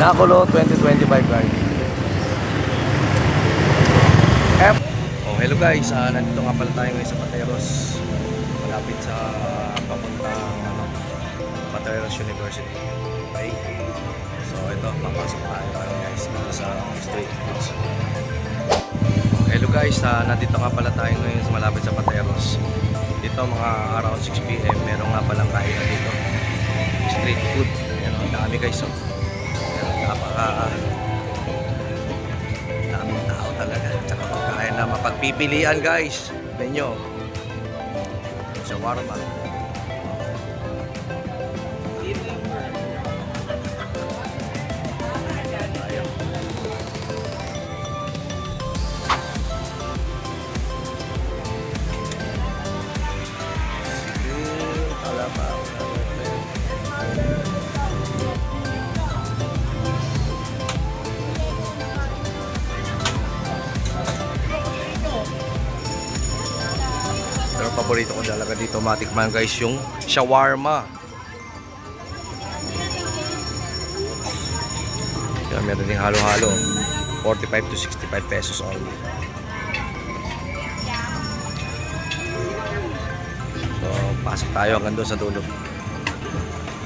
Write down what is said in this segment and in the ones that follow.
Nakulo 2025 guys. Oh, hello guys, nandito nga pala tayo ngayon sa Pateros. Malapit sa papuntang Pateros University. Okay? So ito, papasok tayo guys dito sa street foods. Hello guys, nandito nga pala tayo ngayon sa malapit sa Pateros. Dito mga around 6 PM, meron nga palang kainan dito. Street food. Ayan, ang dami guys. So, daming tao talaga. Tsaka pagkain na mapagpipilian guys. Benyo. Shawarma. Paborito ko talaga dito matikman guys yung shawarma. Yan, meron din halo-halo. 45 to 65 pesos only. So, pasok tayo hanggang doon sa dulo.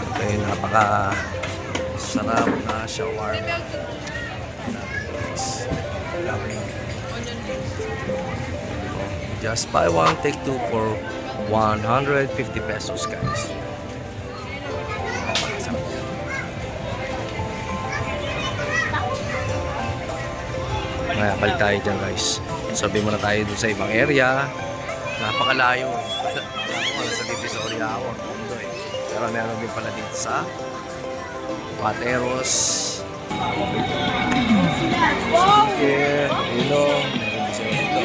Ito yung napaka sarap na shawarma. Just buy one, take two for 150 pesos guys. Balik tayo dyan guys. Sabi muna tayo dun sa ibang area. Napakalayo. Wala sa Divisoria ako. Pero meron din pala dito sa Pateros. Here, meron din sa ito.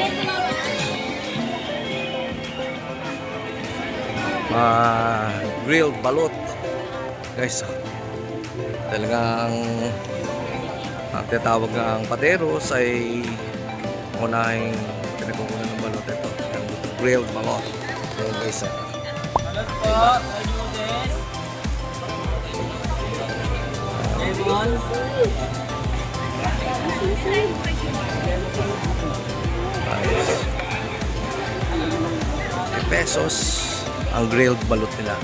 Grilled balot guys. Talagang ang tinatawag nga ang Pateros ay unahing pinagkukunan ng balot. Ito yung grilled balot. Ayan guys. Balot po, noodles. Pesos ang grilled balot nila.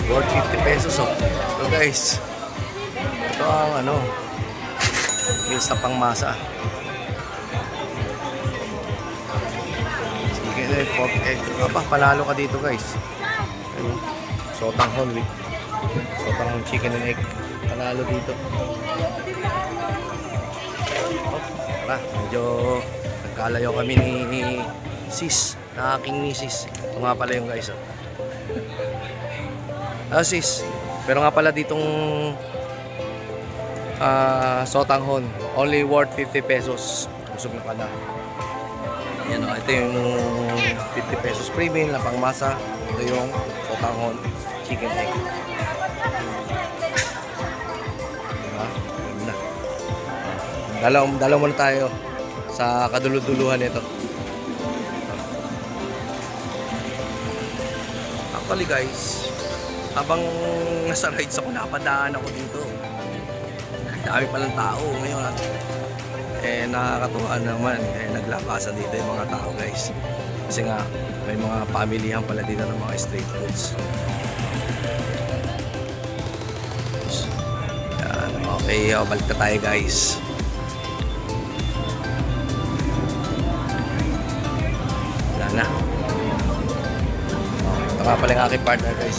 Worth 50 pesos oh. So guys, ito ang meals na pangmasa. Sige, pork egg. Panalo ka dito guys. Sotanghon with sotanghon chicken and egg. Panalo dito. Medyo nagkalayo kami ni sis, na aking misis. Ito nga pala yung guys. Sis, pero nga pala ditong sotanghon, only worth 50 pesos. Busog na pala. Yan o, ito yung 50 pesos premium na pangmasa. Ito yung sotanghon chicken egg. Dalaw muna tayo sa kaduluduluhan nito. Actually guys, habang nasa rides ako, napadaan ako dito. Dami palang tao ngayon. Nakakatuwa naman. Naglabasan dito yung mga tao guys. Kasi nga, may mga pamilihan pala dito ng mga street foods. Yan, okay, balik na tayo guys. Na. Ito nga pala yung aking partner guys.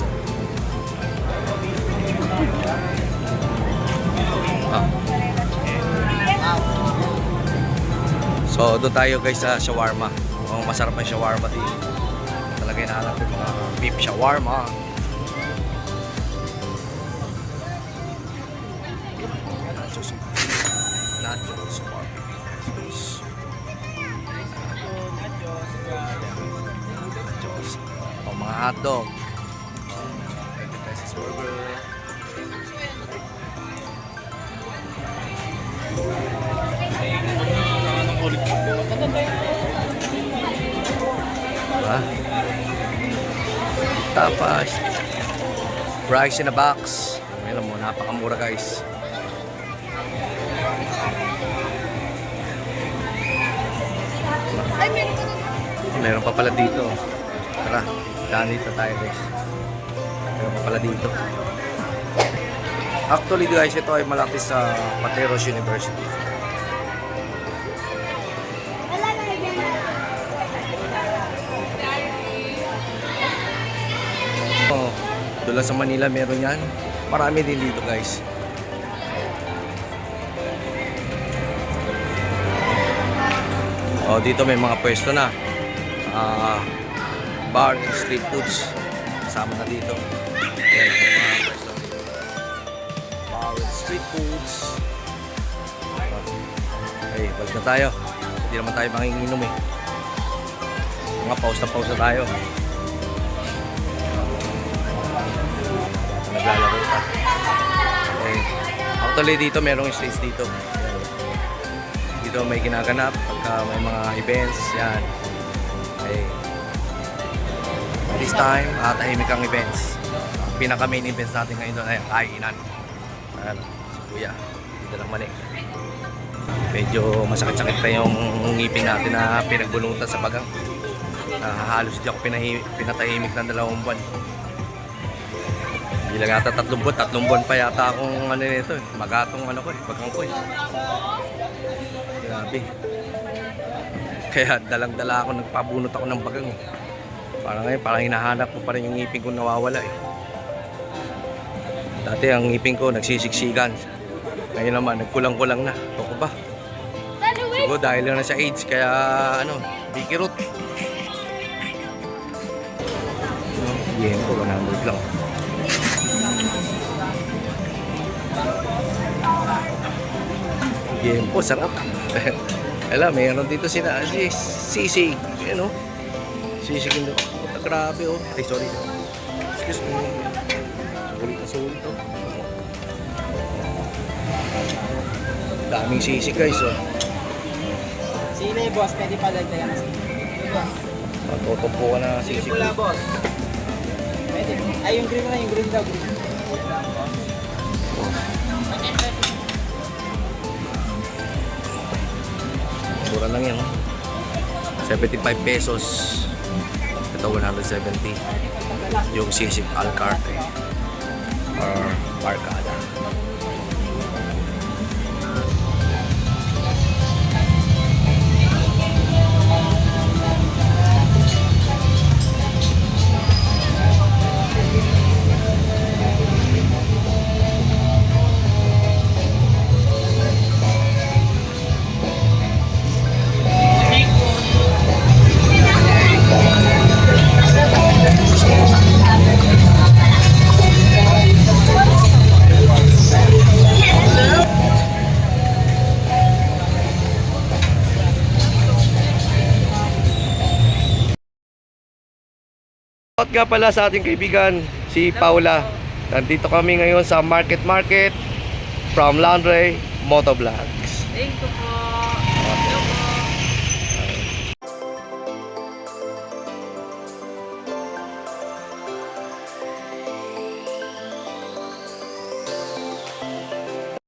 So doon tayo guys sa shawarma. Ang masarap ang shawarma dito. Talaga hinahanap yung mga beef shawarma. Nachos. O mga hotdog. 20 pesos burger. Ha? Tapas. Rice in a box. Ayun mo, napakamura guys. Meron pa pala dito. Tara, daan dito tayo guys. Meron pa pala dito. Actually guys, ito ay malapit sa Pateros University. Oh, doon lang sa Manila meron yan. Marami din dito guys. Oh, dito may mga pwesto na. Bar and street foods. Kasama na dito. Ayan, may mga pwesto dito. Bar and street foods. Okay, balik na tayo. Hindi naman tayo manginginom eh. Mga pause na tayo. Naglalaro ka. Okay. Actually dito merong stage dito. Dito may ginaganap pagka may mga events. Yan. Okay. This time, tahimik ang events. Pinaka main events natin ngayon doon ay kainan. Ayan, si Kuya. Dito lang mani. Medyo masakit-sakit pa yung ngipin natin na pinagbulutan sa bagang. Halos di ako pinatahimik ng 2 buwan. Hindi lang ata 3 buwan pa yata akong ano nito eh. Magatong ano ko eh, bagang ko eh. Grabe. Kaya dalang-dala ako, nagpabunot ako ng bagang eh. Parang ngayon, parang hinahanap ko pa rin yung ngipin ko nawawala eh. Dati ang ngipin ko nagsisiksikan. Ngayon naman, nagkulang-kulang na. Toko ba? Siguro dahil lang na sa AIDS, kaya ano, bikirot. Yen ko, 100 lang. Yen po, sarap. Alam, mayroon dito sila, sisig. Ayan o. Sisig nito. Grabe oh. Ay, sorry. Excuse me. Sulit na sulit oh. Daming sisig guys oh. Sili, boss. Pwede pa dagdagan na sili. Matutumpo ka na sisig. Wala, boss. Pwede. Ay, yung green na, yung green daw. Green. Mura lang yan oh. 75 pesos. Ito 170. Yung sisig al carte or barkada. Shoutout nga pala sa ating kaibigan, si Paula. Nandito kami ngayon sa Market from Landre Motovlogs. Thank you po.